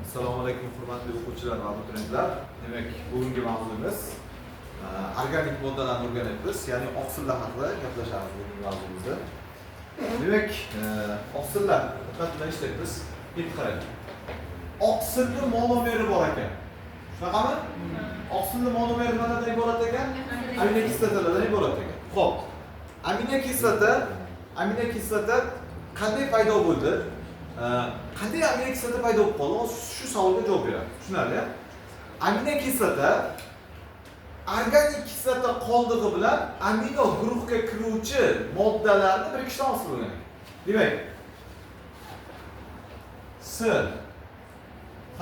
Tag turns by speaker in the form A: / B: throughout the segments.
A: Assalomu alaykum hurmatli o'quvchilar va abituriyentlar. Demak, bugungi mavzuimiz organik moddalarni o'rganyapmiz, ya'ni oqsillar haqida gaplashamiz bugungi mavzumizda. Demak, oqsillar diqqat bilan eshitaylik. E'tibor qarang. Oqsilning monomeri bor ekan. Shunaqami? Oqsilning monomeri nimadan iborat ekan? Aminokislotalardan iborat ekan. Xo'p, aminokislota qanday paydo bo'ldi? Qanday aminokislota paydo bo'lib qoldi? Shu savolga javob beradi. Tushunarli? Aminokislota organik kislota qoldig'i bilan amino guruhga kiruvchi moddalarni birikishdan hosil bo'lgan. Demak, S H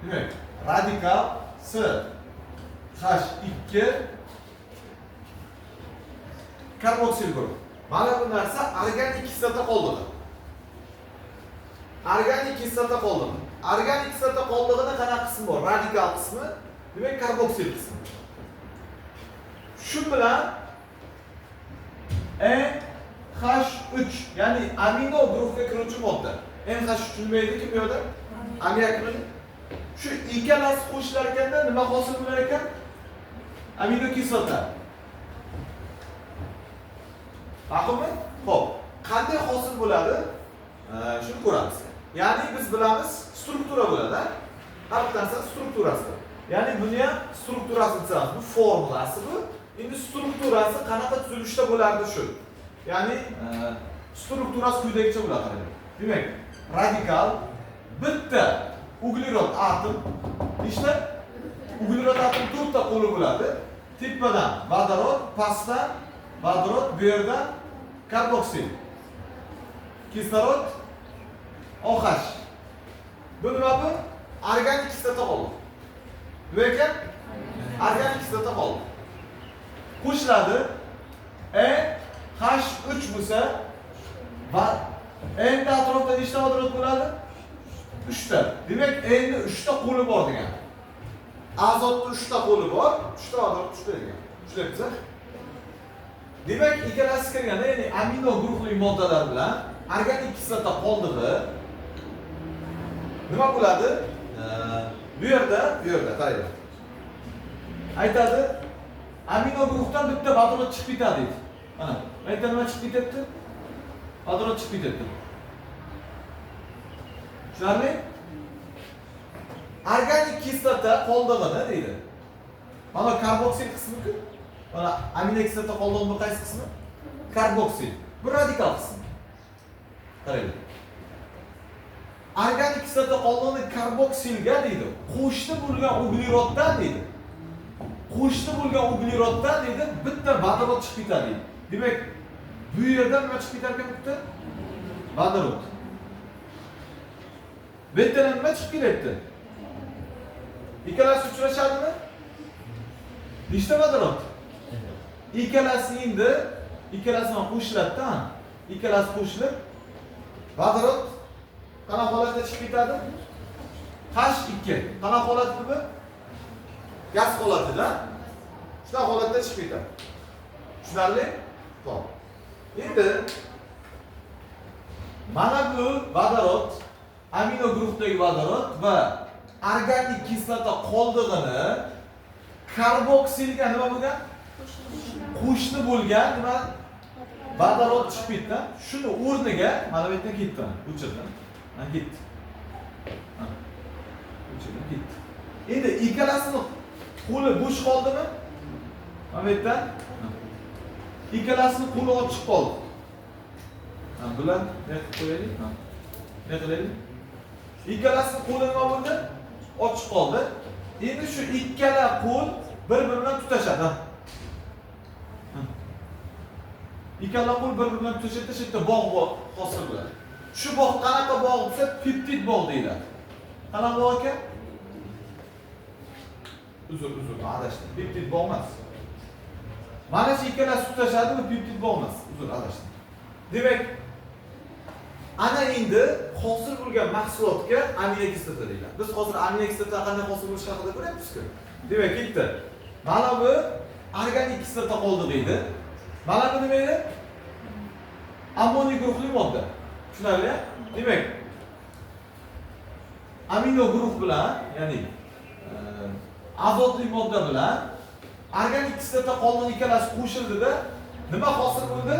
A: demak, radikal S H2 karboksil guruh. Mana bu narsa organik kislota qoldig'i. Organik kislota qoldig'i. Organik kislota qoldig'ida qanaqa qismi bor? Radikal qismi, demak karboksil qismi. Shu bilan NH3, ya'ni amino guruhga kiruvchi modda. NH3 nima edi kim bu yerda? Ammiakmi? Shu ikkalasi qo'shilar ekanda nima hosil bo'lar ekan? Aminokislota. Ma'lummi? Xo'p, qanday hosil bo'ladi? Shuni ko'ramiz. Ya'ni biz bilamiz, struktura bo'ladi. Har bir narsa strukturasi. Ya'ni buni ham strukturasi deymiz. Bu formulasi bu. Endi strukturasi qanaqa tuzilishda bo'lardi shu. Ya'ni strukturasi quyidagicha bo'ladi qarang. Demak, radikal bitta uglerod atom, ishda uglerod atom to'rtta qo'li bo'ladi. Tepadan vodorod, pastdan vodorod, bu yerdan karboksil, kislorod, OH. Bu nima bu? Organik kislota qoldi. Bu ekan organik kislota qoldi. Qo'shiladi. H3 bo'lsa va N atrofida nechta vodorod bo'ladi? 3 ta. Demak, N ni 3 ta qo'li bor degan. Azotning 3 ta qo'li bor, 3 ta vodorod 3 ta degan. Tushunayapsizmi? Demak, ikkalasi kirganda, ya'ni amino guruhli moddalar bilan organik kislota qoldig'i nima bo'ladi? Bu yerda qaraylik. Aytadi, amino guruhdan bitta vodorod chiqib ketadi deydi. Mana, aytadi nima chiqib ketyapti? Vodorod chiqib ketyapti. Tushunarli? Organik kislota qoldig'ini deydi. Mana karboksil qismi-ku. Mana aminokislota qoldig'ining qaysi qismi? Karboksil. Bu radikal qismi. Qaraylik. Organik kislota qoldig'ini karboksilga deydi. Qo'shni bo'lgan ugleroddan deydi. Qo'shni bo'lgan ugleroddan deydi, bitta vodorod chiqib ketadi. Demak, bu yerdan nima chiqib ketar ekan bitta? Vodorod. Bu yerdan nima chiqib kelyapti? Ikkalasi uchrashadimi? Nechta vodorod? Ikkalasi endi ikkalasidan qo'shiladi-da. Ikkalasi qo'shilib vodorod qanaqa holatda chiqib ketadi? H2. Qanaqa holatda bu? Gaz holatida. Shunaqa holatda chiqib ketadi. Tushunarli? Xo'p. Endi mana bu vodorod, amino guruhdagi vodorod va organik kislota qoldig'ini karboksilga nima bo'lgan? Qo'shni bo'lgan nima? Vodorod chiqib ketdi. Shuni o'rniga mana bu yerdan ketdi. O'chirdim. Mana ketdi. O'chirdim, ketdi. Endi ikkalasining qo'li bo'sh qoldimi? Mana bu yerdan ikkalasining qo'li ochiq qoldi. Bular ne qo'yaylik? Ne qilaylik? Ikkalasining qo'li nima bo'ldi? Ochiq qoldi. Endi shu ikkala qo'l bir-biri bilan tutashadi. Ikkala qo'l bir-biri bilan tutashadi, shu yerda bog' hosil bo'ladi. Shu bog' qanaqa bog' desa, peptid bog' deyiladi. Qanaqa bog' ekan? Uzr, adashdim. Peptid bog' emas. Mana shu ikkalasi tutashadi, bu peptid bog' emas. Uzr, adashdim. Demak, ana endi hosil bo'lgan mahsulotga aminokislota deyiladi. Biz hozir aminokislota qanday hosil bo'lishi haqida ko'ryapmiz-ku. Demak, bitta. Mana bu organik kislota qoldi deydi. Mana bu nima edi? Ammoniy guruhli modda. Tushunarli? Demak, amino guruh bilan, ya'ni azotli modda bilan organik kislota qoldig'i ikkalasi qo'shildida nima hosil bo'ldi?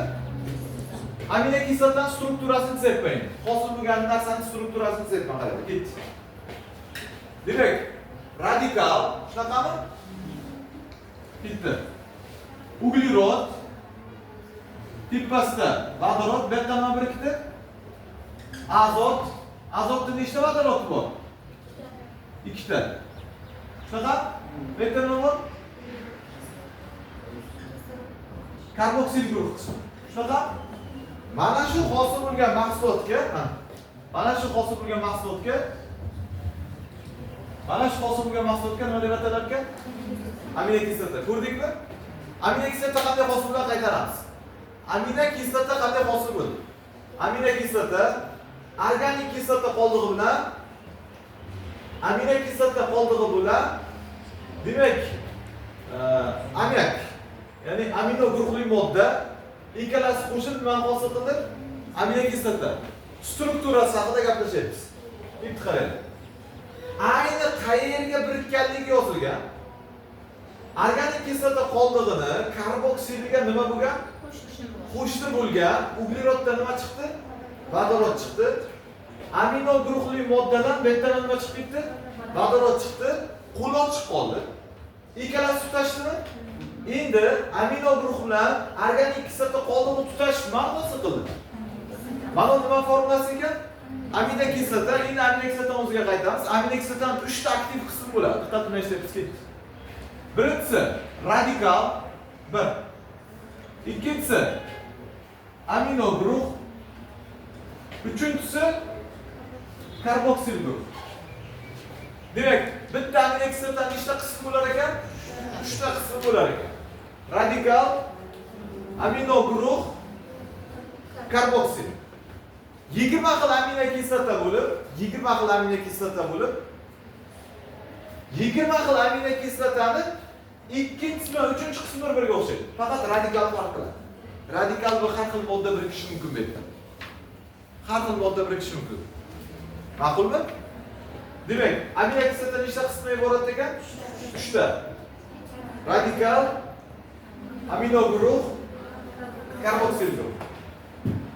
A: Aminokislotaning strukturasini tuzib qo'ying. Hosil bo'lgan narsaning strukturasini tuzib qo'ying. Ketdi. Demak, radikal shunaqami? Bitta. Uglerod tepasida vodorod, bu yerda nima birikdi? Azot. Azotda nechta vodorod bor? Ikkita. Shunaqa? Bu yerda nima bor? Karboksil guruh qismi. Shunaqa? Mana shu hosil bo'lgan mahsulotga, mana shu hosil bo'lgan mahsulotga nima deb atalar ekan? Aminokislota. Ko'rdikmi? Aminokislota qanday hosil bo'ladi qaytaramiz. Aminokislota qanday hosil bo'ladi? Aminokislota organik kislota qoldig'i bilan aminokislota qoldig'i bilan demak ammiak, ya'ni amino guruhli modda ikkalasi qo'shilib nima hosil qildi? Aminokislota. Strukturasi haqida gaplashamiz. Bitta qarang. Ayni qayerga birikkanligi yozilgan. Organik kislota qoldig'ini karboksiliga nima bo'lgan? Qo'shni bo'lgan. Ugleroddan nima chiqdi? Vodorod chiqdi. Amino guruhli moddadan bu yerdan nima chiqib ketdi? Vodorod chiqdi. Qo'lot chiqib qoldi. Ikkalasi tutashdimi? Endi amino guruh bilan organik kislota qoldig'ini tutash ma'nosi qildi. Mana nima formulasi ekan? Aminokislota, endi aminokislotani o'ziga qaytamiz. Aminokislotaning 3 ta aktiv qismi bo'ladi. Diqqat bilan eshitib ketdik. Birinchisi radikal 1. Ikkinchisi amino guruh. Uchinchisi karboksil guruh. Demak, bitta aminokislotaning nechta qismi bo'lar ekan? 3 ta qismi bo'lar ekan. Radikal, amino guruh, karboksil. 20 xil aminokislota bo'lib, 20 xil aminokislotani ikkinchisi bilan uchinchi qismi bir-biriga o'xshaydi. Faqat radikal farq qiladi. Radikal bu har xil modda birikishi mumkin bu yerda. Har xil modda birikishi mumkin. Ma'qulmi? Demak, aminokislota nechta qismdan iborat ekan? 3 ta. Radikal, amino guruh, karboksil guruh.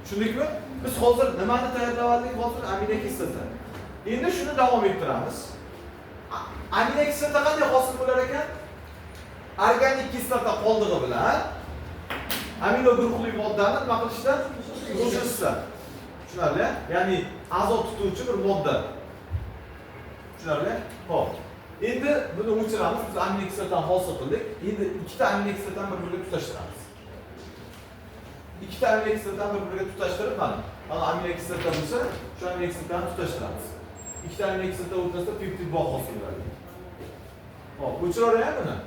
A: Tushundikmi? Biz hozir nimani tayyorladik? Hozir aminokislota. Endi shuni davom ettiramiz. Aminokislota qanday hosil bo'lar ekan? Organik kislota qoldig'i bilan amino guruhli moddani nima qilishdan qo'shishsa. Tushunarli? Ya'ni azot tutuvchi bir modda. Tushunarli? Xo'p. Endi buni o'chiramiz. Biz aminokislotani hosil qildik. Endi ikkita aminokislotani bir-biriga tutashtiramiz. Ikkita aminokislotani bir-biriga tutashtirib, mana aminokislota bo'lsa, shu aminokislotani tutashtiramiz. Ikkita aminokislota o'rtasida peptid bog' hosil bo'ladi. Xo'p, o'chiraveraymi buni?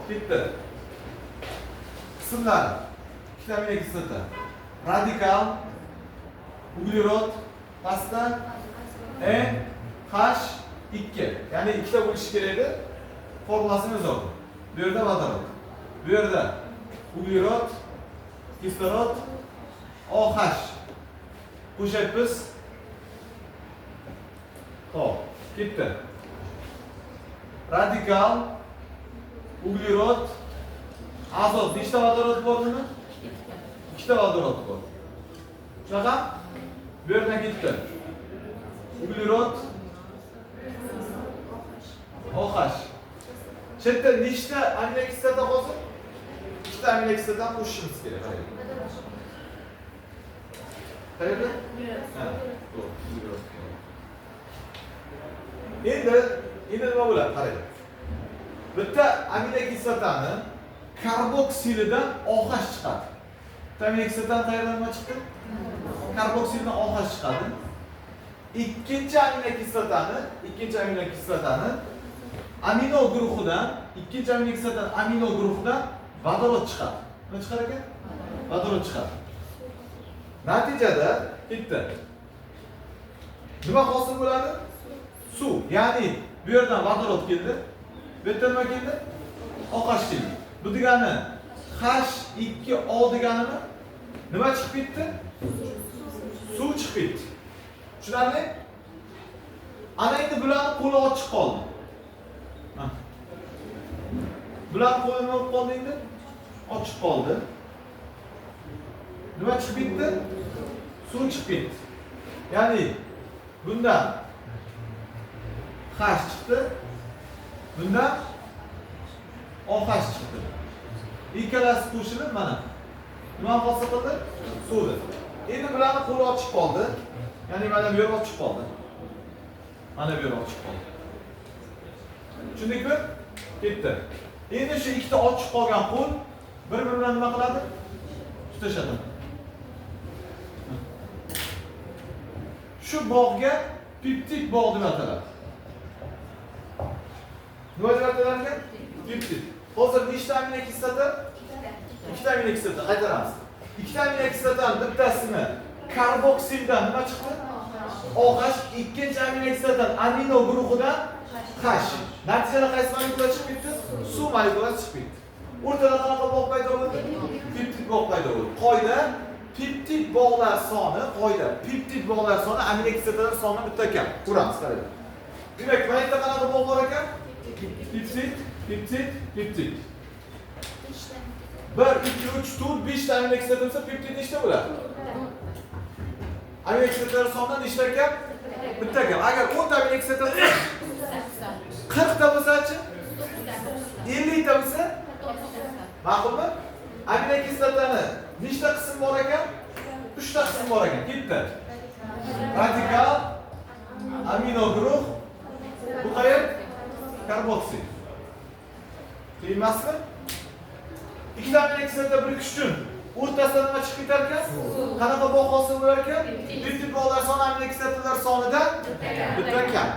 A: Bitti. Qismlar. Ikkita aminokislota. Radikal, uglerod, pastda H2. Ya'ni ikkita bo'lishi kerak edi. Formulasini yozdim. Bu yerda vodorod. Bu yerda uglerod, kislorod, OH. Qo'shyapmiz. Xo'p, ketdi. Radikal, uglerod, azot. Nechta vodorod bor buni? Ikkita vodorod bor. Shunaqa? Bu yerdan ketdi. Uglerod, OH. Shu yerda nechta aminokislota hozir? Ikkita aminokislotani qo'shishimiz kerak. Qarang. Endi nima bo'ladi? Qarang. Bitta aminokislotani karboksilidan OH chiqadi. Bitta aminokislotani qayerdan nima chiqdi? Karboksildan OH chiqadi. Ikkinchi aminokislotani amino guruhidan, ikkinchi amino kislotadan amino guruhidan vodorod chiqadi. Nima chiqar ekan? Vodorod chiqadi. Natijada bitta nima hosil bo'ladi? Suv. Ya'ni bu yerdan vodorod keldi. Bu yerdan nima keldi? OH keldi. Bu degani H2O deganimi? Nima chiqib ketdi? Suv chiqib ketdi. Tushunarli? Ana endi bularni qo'li ochiq qoldi. Bularni qo'li nima bo'lib qoldi endi? Ochiq qoldi. Nima chiqib ketdi? Suv chiqib ketdi. Ya'ni bundan H chiqdi. Bundan OH chiqdi. Ikkalasi qo'shilib mana nima hosil qildi? Suvni. Endi bularni qo'li ochiq qoldi. Ya'ni mana bu yer ochiq qoldi. Mana bu yer ochiq qoldi. Tushundingmi? Ketdi. Endi shu ikkita ochiq qolgan qo'l bir-biri bilan nima qiladi? Tutashadi. Shu bog'ga peptid bog' deb ataladi. Nima deb ataladi? Peptid. Hozir nechta amino kislota? Ikkita amino kislota qaytaramiz. Ikkita amino kislotaning bittasini karboksildan nima chiqdi? OH, ikkinchi amino kislotadan amino guruhidan H. Natijada qaysi molekula chiqib ketdi? Suv molekulasi chiqib ketdi. O'rtada qanaqa bog' paydo bo'ldi? Peptid bog' paydo bo'ldi. Qoida peptid bog'lar soni, peptid bog'lar soni amino kislotalar soni bitta kam. Ko'ramiz, qarang. Demak, mana yerda qanaqa bog' bor ekan? Peptid. 1, 2, 3, 4, 5 ta amino kislota bo'lsa, peptid nechta bo'ladi? Amino kislotalar soni nechta ekan? Bitta ekan. Agar 10 ta amino kislota bo'lsa, 40 ta bo'lsa-chi? 50 ta bo'lsa? Ma'qulmi? Amino kislotani nechta qism bor ekan? 3 ta qism bor ekan. Bitta. Radikal, amino guruh, bu qayer? Karboksil. Qiynmasmi? Ikkita amino kislota birikish uchun o'rtasidan nima chiqib ketar ekan? Qanaqa bog' hosil bo'lar ekan? Peptid bog'lar soni amino kislotalar sonidan bitta kam.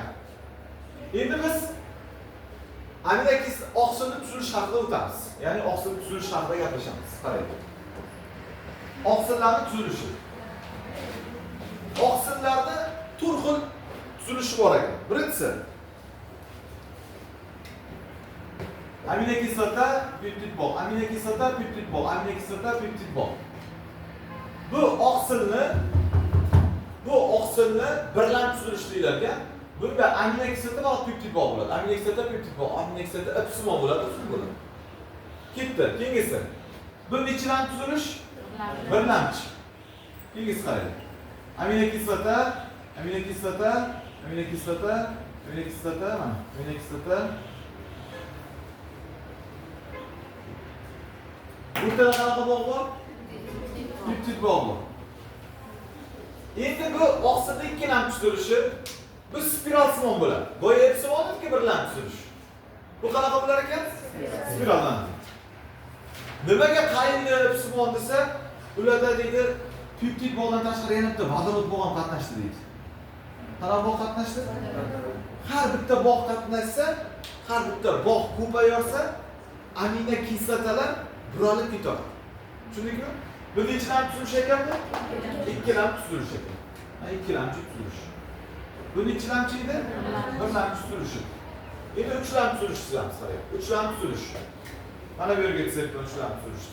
A: Endi biz amino kislota oqsilni tuzilish haqida o'tamiz. Ya'ni oqsilni tuzilish haqida gaplashamiz. Qarang. Oqsillarning tuzilishi. Oqsillarda turli xil tuzilishi bor ekan. Birinchisi amino kislota, peptid bog', amino kislota, peptid bog', amino kislota, peptid bog'. Bu oqsilni birlam tuzilish deyiladi. Bunda amino kislota va peptid bog' bo'ladi. Amino kislota, peptid bog', amino kislota ipsimon bo'ladi, usul bo'ladi. Ketdi. Keyingisi. Bu nechilam tuzilish? Birlamchi. Keyingisi qarang. Amino kislota, amino kislota, amino kislota, amino kislota, amino kislota. O'rtada qanaqa bog' bor? Peptid bog' bor. Endi bu oqsilda ikkilam tuzilishi bu spiralsimon bo'ladi. Boya epsilonniki birlam tuzilish. Bu qanaqa bo'lar ekan? Spiraldan. Nimaga qayinli epsilon desa, ularda deydi peptid bog'dan tashqari yana bitta vodorod bog' ham qatnashdi deydi. Qanaqa bog' qatnashdi? Har bitta bog' qatnashsa, har bitta bog' ko'payarsa, amino kislotalar buralib ketadi. Tushundingmi? Bu nechilam tuzilish ekanmi? Ikkilam tuzilish ekan. Ikkilamchi tuzilish. Bu nechilamchi edi? Birlamchi tuzilish. Endi uchlam tuzilish chizamiz, qarang. Uchlam tuzilish. Mana bu yerga chizib qo'ying uchlam tuzilish.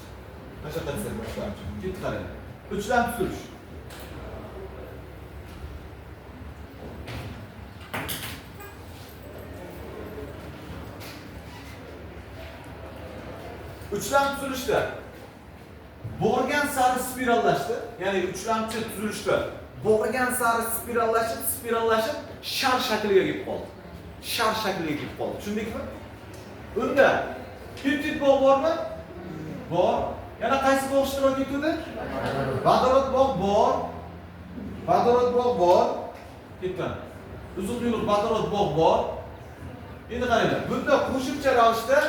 A: Mana shu yerga chizib uchlamchi. Ket qarang. Uchlam tuzilish. Uchlam tuzilishda borgan sari spirallashdi. Ya'ni uchlamchi tuzilishda borgan sari spirallashib shar shakliga kelib qoldi. Shar shakliga kelib qoldi. Tushundingmi? Unda peptid bog' bormi? Bor. Yana qaysi bog' ishtirok etdi? Vodorod bog' bor. Vodorod bog' bor. Ketdan. Uzun yo'l vodorod bog' bor. Endi qaranglar. Bunda qo'shimcha ravishda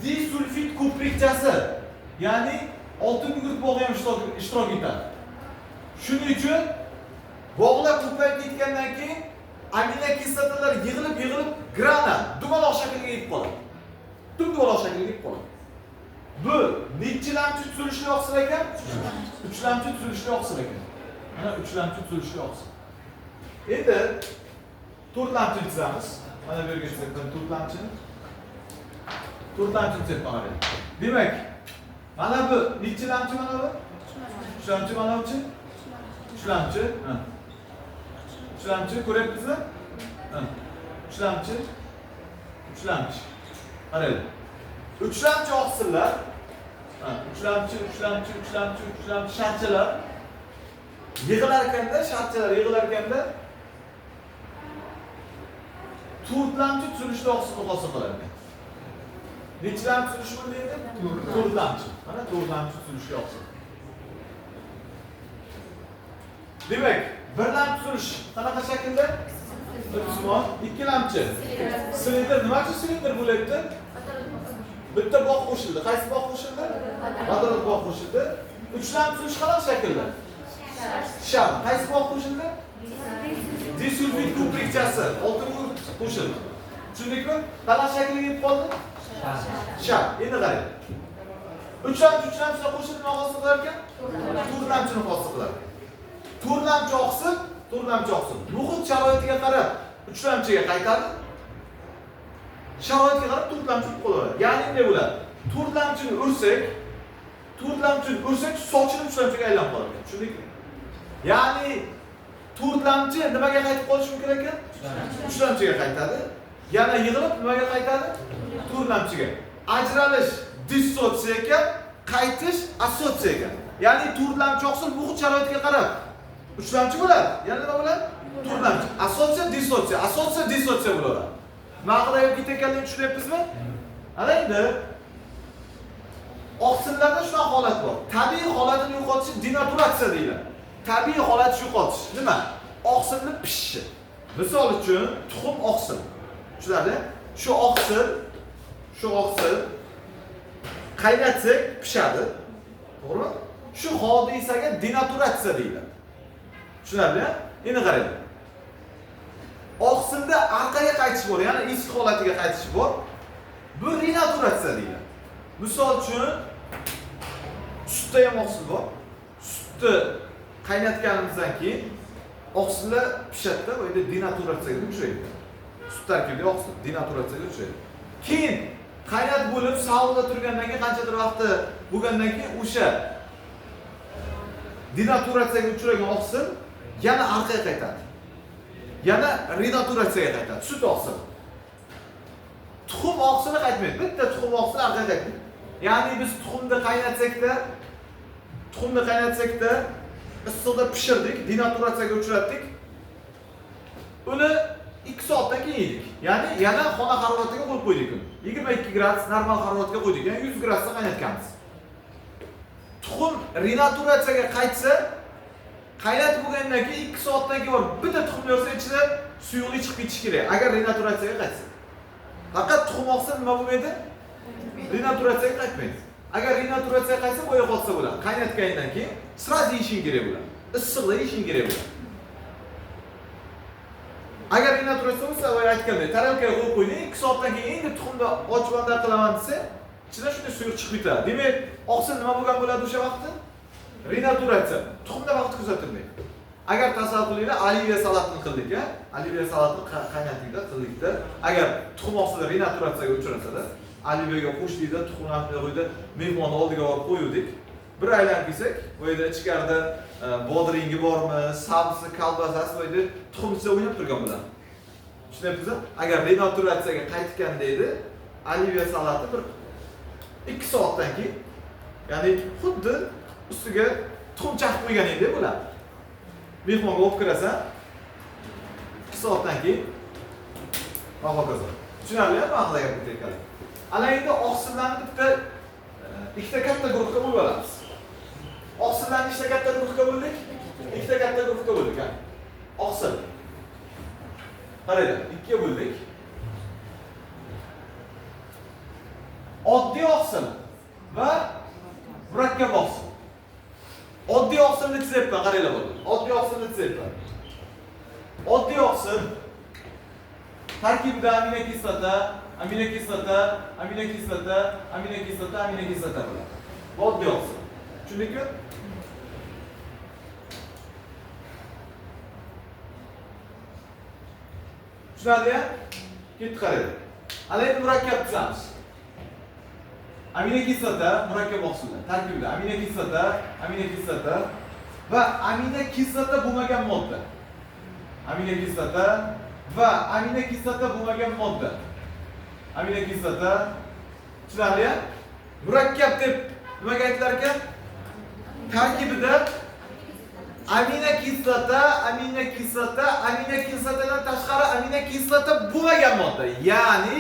A: disulfid ko'prikchasi, ya'ni oltin guruh bog'i ham ishtirok etadi. Shuning uchun bog'lar ko'payib ketgandan keyin aminokislotalar yig'ilib grana, dumaloq shaklga yetib qoladi. Dumaloq shaklga yetib qoladi. Bu nechilamchi tuzilishli oqsil ekan? Uchlamchi tuzilishli oqsil ekan. Mana uchlamchi tuzilishli oqsil. Endi to'rtlamchini chizamiz. Mana bu yerga chizdim to'rtlamchini. To'rtlamchini chizib qarang. Demak, mana bu nechilamchi mana bu? Uchlamchi mana bu. Uchlamchi. Uchlamchi ko'ryapsizmi? Uchlamchi. Qarang. Uchlamchi oqsillar, uchlamchi sharchalar yig'ilar ekanda, to'rtlamchi tuzilishli oqsilni hosil qiladi. Nechilamchi tuzilish bo'laydi? To'rtlamchi. Mana to'rtlamchi tuzilishli oqsil. Demak, birlamchi tuzilish qanaqa shaklda? Usmon, ikkilamchi. Silindr, nima uchun silindr bo'layapti? Bitta bog' qo'shildi. Qaysi bog' qo'shildi? Vodorod bog' qo'shildi. Uchlamchi tuzilish qanaqa shaklda? Shar. Qaysi bog' qo'shildi? Disulfid komplektsiyasi. Oltin qo'shildi. Tushundingmi? Qanaqa shaklga yetib qoldi? Shar. Endi qarang. Uchlamchi qo'shilib nima hosil qilar ekan? To'rtlamchini hosil qilar. To'rtlamchi oqsil. Muhit sharoitiga qarab uchlamchiga qaytadi. Sharoitga qarab to'rtlamchi qolaveradi. Ya'ni nima bo'ladi? To'rtlamchini ursak, sochilib uchlamchiga aylanib qoladi. Tushundingmi? Ya'ni to'rtlamchi nimaga qaytib qolishi mumkin ekan? Uchlamchiga qaytadi. Yana yig'ilib nimaga qaytadi? To'rtlamchiga. Ajralish dissotsiya ekan, qaytish assotsiya ekan. Ya'ni to'rtlamchi oqsil muhit sharoitiga qarab uchlamchi bo'ladi. Yana nima bo'ladi? To'rtlamchi. Assotsiya dissotsiya bo'ladi. Maqda yo'q ekanligini tushunyapsizmi? Ana endi oqsillarda shunaqa holat bor. Tabiiy holatini yo'qotish denaturatsiya deyiladi. Tabiiy holat yo'qotish nima? Oqsilni pishishi. Misol uchun tuxum oqsil. Tushunadi? Shu oqsil qaynatsak pishadi. To'g'rimi? Shu hodisaga denaturatsiya deyiladi. Tushunarli? Endi qarang. Oqsilda orqaga qaytish bor, ya'ni eski holatiga qaytish bor. Bu renaturatsiya deyiladi. Misol uchun sutda ham oqsil bor. Sutni qaynatganimizdan keyin oqsillar pishadi, bu yerda denaturatsiyaga uchraydi. Sut tarkibida oqsil denaturatsiyaga uchraydi. Keyin qaynat bo'lib, sovug'da turgandan keyin qanchadir vaqti bo'lgandan keyin o'sha denaturatsiyaga uchragan oqsil yana orqaga qaytadi. Yana renaturatsiyaga qaytadi. Sut oqsil. Tuxum oqsili qaytmaydi. Bitta tuxum oqsili orqaga qaytadi. Ya'ni biz tuxumni qaynatsakda issiqda pishirdik, denaturatsiyaga uchratdik. Uni 2 soatdan keyin yedik. Ya'ni yana xona haroratiga qo'yib qo'ydik uni. 22 gradus normal haroratga qo'ydik. Ya'ni 100 gradusda qaynatganmiz. Tuxum renaturatsiyaga qaytsa, qaynatib bo'lgandan keyin 2 soatdan keyin bitta tuxum yorsa ichida suyuqlik chiqib ketishi kerak. Agar renaturatsiyaga qaytsa. Faqat tuxum oqsil nima bo'lmaydi? Renaturatsiyaga qaytmaydi. Agar renaturatsiyaga qaytsa, bo'ya qolsa bo'ladi. Qaynatgandan keyin sraz yeyishing kerak bo'ladi. Issiqda yeyishing kerak bo'ladi. Agar renaturatsiya bo'lsa, va aytgandek, tarelkaga qo'yib qo'ying, 2 soatdan keyin endi tuxumni ochvanda qilaman desa, ichidan shunday suyuq chiqib ketadi. Demak, oqsil nima bo'lgan bo'ladi o'sha vaqtda? Renaturatsiya. Tuxumda vaqt kuzatilmaydi. Agar tasavvur qilinglar, oliviya salatini qildik, oliviya salatini qaynatdikda qildikda, agar tuxum oqsili renaturatsiyaga uchrasa-da, oliviyaga qo'shdikda, tuxumni qo'ydi, mehmonni oldiga olib qo'ydik. Bir aylanib kelsak, bu yerda ichkarida bodringi bormi, sabzi, kolbasasi va yerda tuxum ichida o'ynab turgan bo'ladi. Tushunyapsizmi? Agar renaturatsiyaga qaytganda edi, oliviya salati bir 2 soatdan keyin, ya'ni xuddi ustiga tuxum chaqib qo'ygan edi bo'ladi. Mehmonga olib kirasan, 2 soatdan keyin va hokazo. Tushunarlimi? Haqida gap ketayotgan. Ana endi oqsillarni bitta ikkita katta guruhga bo'lib olamiz. Oqsillarni ikkita katta guruhga bo'ldik. Ikkita katta guruhga bo'ldik. Oqsil. Qaraydi, ikkiga bo'ldik. Oddiy oqsil va murakkab oqsil. Oddiy oqsilni chizyapman, qaranglar bo'ldi. Oddiy oqsilni chizyapman. Oddiy oqsil tarkibida aminokislota, aminokislota, aminokislota, aminokislota, aminokislota bo'ladi. Bu oddiy oqsil. Tushundingmi? Tushunadi-ya? Ketib qaraylik. Ana endi murakkab tuzamiz. Aminokislota murakkab oqsillar tarkibida aminokislota va aminokislota bo'lmagan modda. Aminokislota va aminokislota bo'lmagan modda. Aminokislota tushunarli-ya? Murakkab deb nimaga aytilar ekan? Tarkibida aminokislotadan tashqari aminokislota bo'lmagan modda. Ya'ni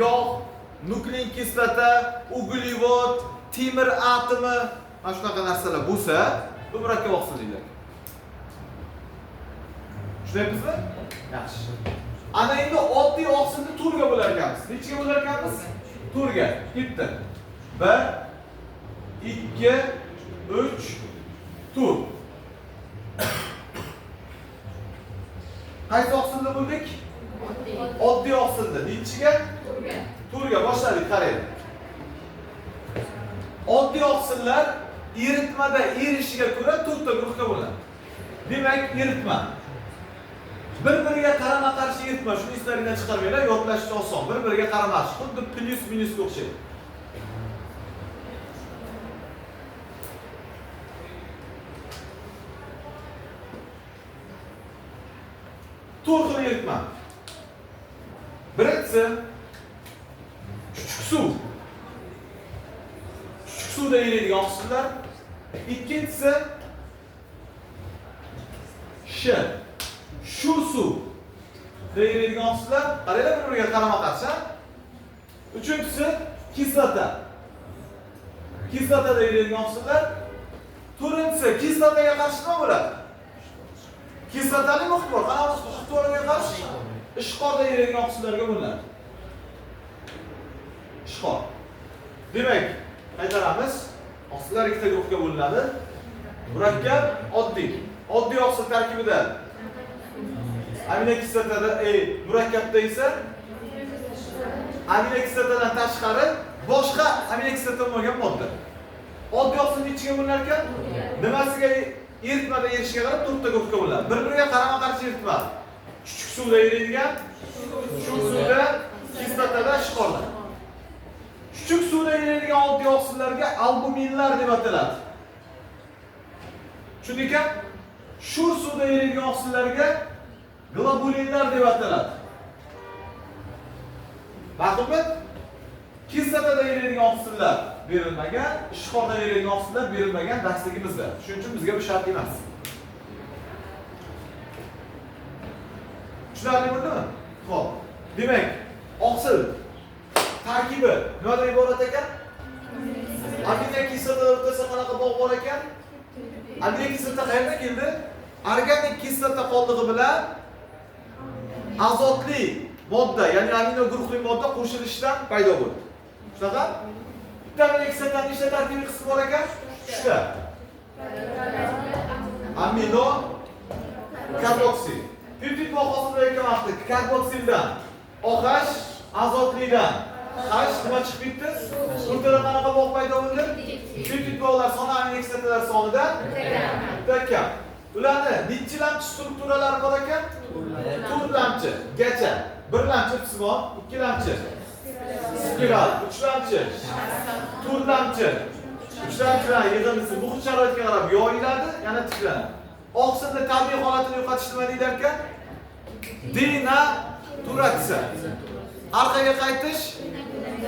A: yog', nuklein kislota, uglevod, temir atomi, mana shunaqa narsalar bo'lsa, bu murakkab oqsil deyiladi. Tushunayapsizmi? Yaxshi. Ana endi oddiy oqsilni turga bo'lar ekanmiz. Nechiga bo'lar ekanmiz? Turga. Bitta. 1 2 3 tur. Qaysi oqsilni bo'ldik? Oddiy oqsilni. Nechiga? Turga boshladik, qaraylik. Oddiy oqsillar eritmada erishiga ko'ra 4 ta guruhga bo'linadi. Demak, eritma. Bir-biriga qarama-qarshi eritma. Shuni eslaringizdan chiqarmanglar, yodlash oson. Bir-biriga qarama-qarshi, xuddi plus minusga o'xshaydi. To'rt xil eritma. Birinchisi suv. Suvda eriydigan oqsillar. Ikkinchisi shu suvda eriydigan oqsillar. Qaranglar, bir-biriga qarama-qarshi. Uchinchisi kislota. Kislotada eriydigan oqsillar. To'rtinchisi kislotaga qarshi nima bo'ladi? Kislotali muxtor, qanaqasi muxtorga qarshi ishqorda eriydigan oqsillarga bo'linadi. Ishqor. Demak, qaytaramiz. Oqsillar ikkita guruhga bo'linadi. Murakkab, oddiy. Oddiy oqsil tarkibida aminokislotada, murakkabda esa aminokislotadan tashqari boshqa aminokislota bo'lmagan modda. Oddiy oqsil nechiga bo'linar ekan? Nimasiga eritmada erishiga qarab 4 ta guruhga bo'linadi. Bir-biriga qarama-qarshi eritma. Chuchuk suvda eriydigan, shu suvda kislotada, ishqorda. Chuchuk suvda eriydigan oddiy oqsillarga albuminlar deb ataladi. Tushundingmi? Shu suvda eriydigan oqsillarga globulinlar deb ataladi. Ma'lummi? Kislotada eriydigan oqsillar berilmagan, ishqorda eriydigan oqsillar berilmagan darsligimizda. Shuning uchun bizga bu shart emas. Tushunarli bo'ldimi? Xo'p. Demak, oqsil tarkibi nimadan iborat ekan? Aminokislotalar o'rtasida qanaqa bog' bor ekan? Aminokislota qayerdan keldi? Organik kislota qoldig'i bilan azotli modda, ya'ni amino guruhli modda qo'shilishidan paydo bo'ldi. Shunaqa? Bitta aminokislotaning nechta tarkibiy qismi bor ekan? 3 ta. Amino karboksil. Peptid hosil bo'layotgan vaqtda karboksildan OH, azotlidan H nima chiqib ketdi? O'rtada qanaqa bog' paydo bo'ldi? Peptid bog'lar soni aminokislotalar sonidan bitta kam. Ularni nechilamchi strukturalari bor ekan? To'rtlamchi gacha. Birlamchi psimon, ikkilamchi spiral, uchlamchi to'rtlamchi. Uchlamchilar yig'indisi bu xil sharoitga qarab yoyiladi, yana tiklanadi. Oqsilni tabiiy holatini yo'qotish nima deylar ekan? Denaturatsiya. Orqaga qaytish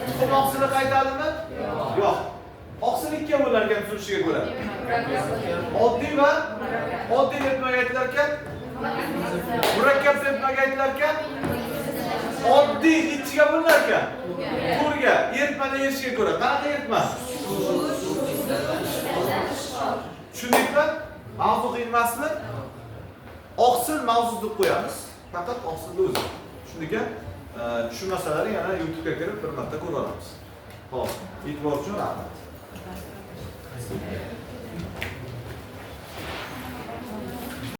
A: tuxum oqsili qaytadimi? Yo'q. Oqsil ikkiga bo'lar ekan tuzilishiga ko'ra. Oddiy va oddiy deb nimaga aytilar ekan? Murakkab deb nimaga aytilar ekan? Oddiy ichiga bo'lar ekan. Turga, eritmada erishiga ko'ra. Qanaqa eritma? Tushundingmi? Mavzu qiyin emasmi? Oqsil mavzu deb qo'yamiz. Faqat oqsilni o'zi. Shunga tushunmasalarni yana YouTube'ga kirib bir marta ko'rib olamiz. Xo'p, e'tibor uchun rahmat.